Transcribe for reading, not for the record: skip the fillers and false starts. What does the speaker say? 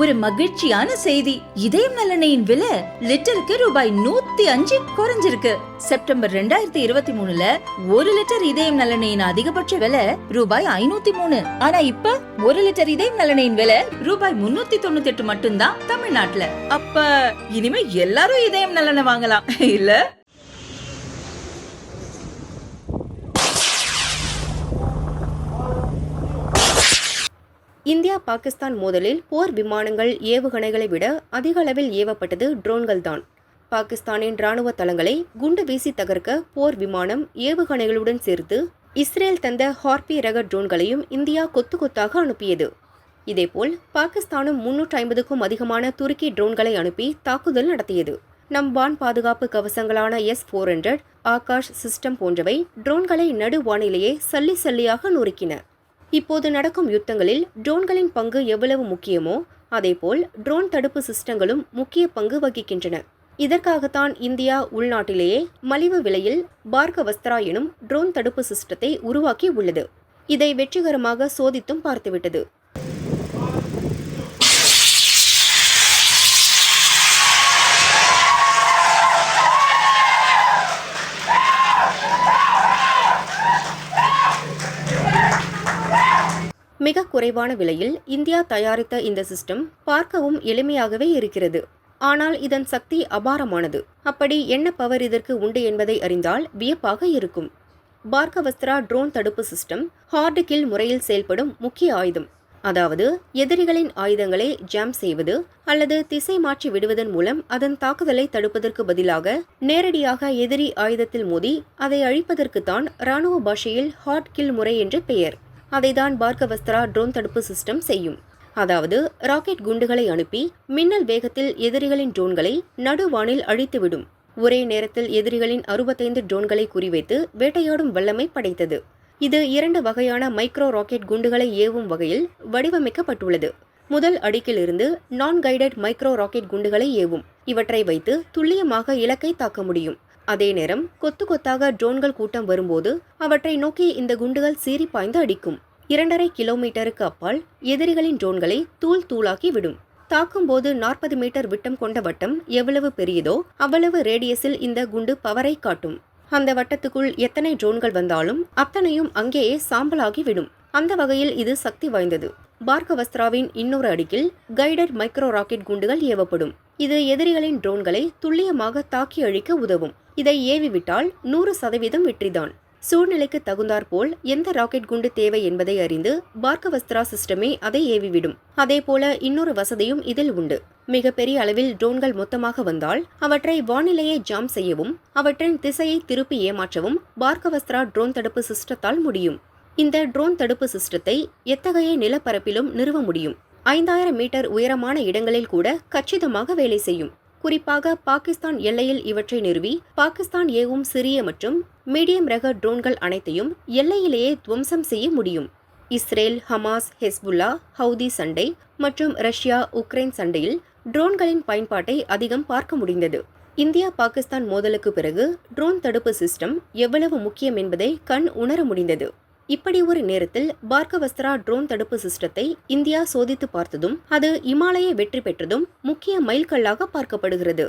ஒரு மகிழ்ச்சியான செய்தி. இதயம் நல்லெண்ணெயின் விலை லிட்டருக்கு ரூபாய் 105 குறைஞ்சிருக்கு. செப்டம்பர் 2023ல 1 லிட்டர் இதயம் நல்லெண்ணெயின் அதிகபட்ச விலை ரூபாய் 503. ஆனா இப்ப 1 லிட்டர் இதயம் நல்லெண்ணெயின் விலை ரூபாய் 398 மட்டும்தான் தமிழ்நாட்டுல. அப்ப இனிமே எல்லாரும் இதயம் நல்லெண்ணெய் வாங்கலாம் இல்ல? இந்தியா பாகிஸ்தான் மோதலில் போர் விமானங்கள் ஏவுகணைகளை விட அதிக அளவில் ஏவப்பட்டது ட்ரோன்கள் தான். பாகிஸ்தானின் ராணுவ தளங்களை குண்டு வீசி தகர்க்க போர் விமானம் ஏவுகணைகளுடன் சேர்த்து இஸ்ரேல் தந்த ஹார்பி ரக ட்ரோன்களையும் இந்தியா கொத்து கொத்தாக அனுப்பியது. இதேபோல் பாகிஸ்தானும் 350க்கும் அதிகமான துருக்கி ட்ரோன்களை அனுப்பி தாக்குதல் நடத்தியது. நம் வான் பாதுகாப்பு கவசங்களான S-400 ஆகாஷ் சிஸ்டம் போன்றவை ட்ரோன்களை நடு வானிலேயே சல்லி சல்லியாக நொறுக்கின. இப்போது நடக்கும் யுத்தங்களில் ட்ரோன்களின் பங்கு எவ்வளவு முக்கியமோ அதேபோல் ட்ரோன் தடுப்பு சிஸ்டங்களும் முக்கிய பங்கு வகிக்கின்றன. இதற்காகத்தான் இந்தியா உள்நாட்டிலேயே மலிவு விலையில் பார்கவஸ்திரா எனும் ட்ரோன் தடுப்பு சிஸ்டத்தை உருவாக்கி உள்ளது. இதை வெற்றிகரமாக சோதித்தும் பார்த்துவிட்டது. மிக குறைவான விலையில் இந்தியா தயாரித்த இந்த சிஸ்டம் பார்க்கவும் எளிமையாகவே இருக்கிறது. ஆனால் இதன் சக்தி அபாரமானது. அப்படி என்ன பவர் இதற்கு உண்டு என்பதை அறிந்தால் வியப்பாக இருக்கும். பார்கவஸ்திரா ட்ரோன் தடுப்பு சிஸ்டம் ஹார்டு கில் முறையில் செயல்படும் முக்கிய ஆயுதம். அதாவது எதிரிகளின் ஆயுதங்களை ஜாம் செய்வது அல்லது திசை மாற்றி விடுவதன் மூலம் அதன் தாக்குதலை தடுப்பதற்கு பதிலாக நேரடியாக எதிரி ஆயுதத்தில் மோதி அதை அழிப்பதற்குத்தான் இராணுவ பாஷையில் ஹார்ட் கில் முறை என்று பெயர். அதைதான் பார்கவஸ்திரா ட்ரோன் தடுப்பு சிஸ்டம் செய்யும். அதாவது ராக்கெட் குண்டுகளை அனுப்பி மின்னல் வேகத்தில் எதிரிகளின் ட்ரோன்களை நடுவானில் அழித்துவிடும். ஒரே நேரத்தில் எதிரிகளின் 65 ட்ரோன்களை குறிவைத்து வேட்டையாடும் வல்லமை படைத்தது. இது 2 வகையான மைக்ரோ ராக்கெட் குண்டுகளை ஏவும் வகையில் வடிவமைக்கப்பட்டுள்ளது. முதல் அடுக்கிலிருந்து நான் கைடட் மைக்ரோ ராக்கெட் குண்டுகளை ஏவும். இவற்றை வைத்து துல்லியமாக இலக்கை தாக்க முடியும். அதே நேரம் கொத்து கொத்தாக ட்ரோன்கள் கூட்டம் வரும்போது அவற்றை நோக்கி இந்த குண்டுகள் சீறி பாய்ந்து அடிக்கும். 2.5 கிலோமீட்டருக்கு அப்பால் எதிரிகளின் ட்ரோன்களை தூள் தூளாக்கி விடும். தாக்கும்போது 40 மீட்டர் விட்டம் கொண்ட வட்டம் எவ்வளவு பெரியதோ அவ்வளவு ரேடியஸில் இந்த குண்டு பவரை காட்டும். அந்த வட்டத்துக்குள் எத்தனை ட்ரோன்கள் வந்தாலும் அத்தனையும் அங்கேயே சாம்பலாகி விடும். அந்த வகையில் இது சக்தி வாய்ந்தது. பார்கவஸ்திராவின் இன்னொரு அடுக்கில் கைடட் மைக்ரோ ராக்கெட் குண்டுகள் ஏவப்படும். இது எதிரிகளின் ட்ரோன்களை துல்லியமாக தாக்கி அழிக்க உதவும். இதை ஏவிவிட்டால் 100% வெற்றிதான். சூழ்நிலைக்கு தகுந்தாற்போல் எந்த ராக்கெட் குண்டு தேவை என்பதை அறிந்து பார்கவஸ்திரா சிஸ்டமே அதை ஏவிவிடும். அதேபோல இன்னொரு வசதியும் இதில் உண்டு. மிக பெரிய அளவில் ட்ரோன்கள் மொத்தமாக வந்தால் அவற்றை வானிலையை ஜாம் செய்யவும் அவற்றின் திசையை திருப்பி ஏமாற்றவும் பார்கவஸ்திரா ட்ரோன் தடுப்பு சிஸ்டத்தால் முடியும். இந்த ட்ரோன் தடுப்பு சிஸ்டத்தை எத்தகைய நிலப்பரப்பிலும் நிறுவ முடியும். 5000 மீட்டர் உயரமான இடங்களில் கூட கச்சிதமாக வேலை செய்யும். குறிப்பாக பாகிஸ்தான் எல்லையில் இவற்றை நிறுவி பாகிஸ்தான் ஏவும் சிறிய மற்றும் மீடியம் ரக ட்ரோன்கள் அனைத்தையும் எல்லையிலேயே துவம்சம் செய்ய முடியும். இஸ்ரேல், ஹமாஸ், ஹெஸ்புல்லா, ஹவுதி சண்டை மற்றும் ரஷ்யா, உக்ரைன் சண்டையில் ட்ரோன்களின் பயன்பாட்டை அதிகம் பார்க்க முடிந்தது. இந்தியா பாகிஸ்தான் மோதலுக்கு பிறகு ட்ரோன் தடுப்பு சிஸ்டம் எவ்வளவு முக்கியம் என்பதை கண் உணர முடிந்தது. இப்படி ஒரு நேரத்தில் பார்கவஸ்திரா ட்ரோன் தடுப்பு சிஸ்டத்தை இந்தியா சோதித்து பார்த்ததும் அது இமாலய வெற்றி பெற்றதும் முக்கிய மைல்கல்லாக பார்க்கப்படுகிறது.